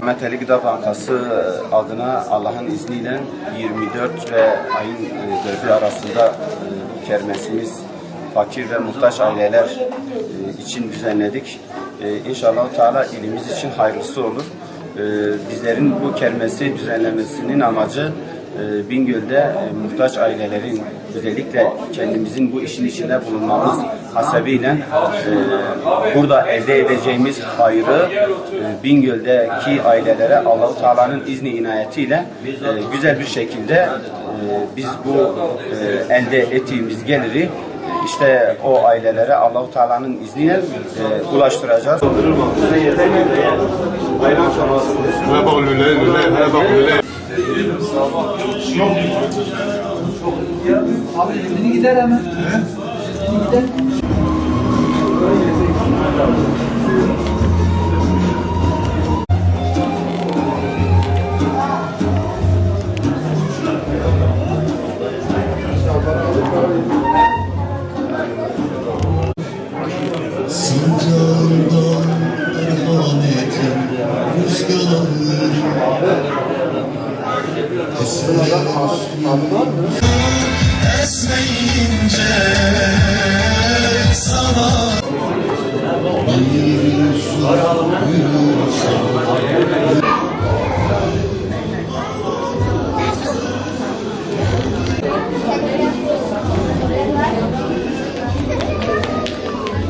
Mehmet Ali Gıda Bankası adına Allah'ın izniyle 24 ve ayın 4'ü arasında kermesimiz fakir ve muhtaç aileler için düzenledik. İnşallah Teala ilimiz için hayırlısı olur. Bizlerin bu kermesi düzenlemesinin amacı Bingöl'de muhtaç ailelerin, özellikle kendimizin bu işin içinde bulunmamız hasebiyle burada elde edeceğimiz hayrı Bingöl'deki ailelere Allah-u Teala'nın izni inayetiyle güzel bir şekilde biz bu elde ettiğimiz geliri işte o ailelere Allah-u Teala'nın izniyle ulaştıracağız. Abi beni gider hemen. Gider. Sincan'dan merhametin rüzgarı esmeyince sana bir şu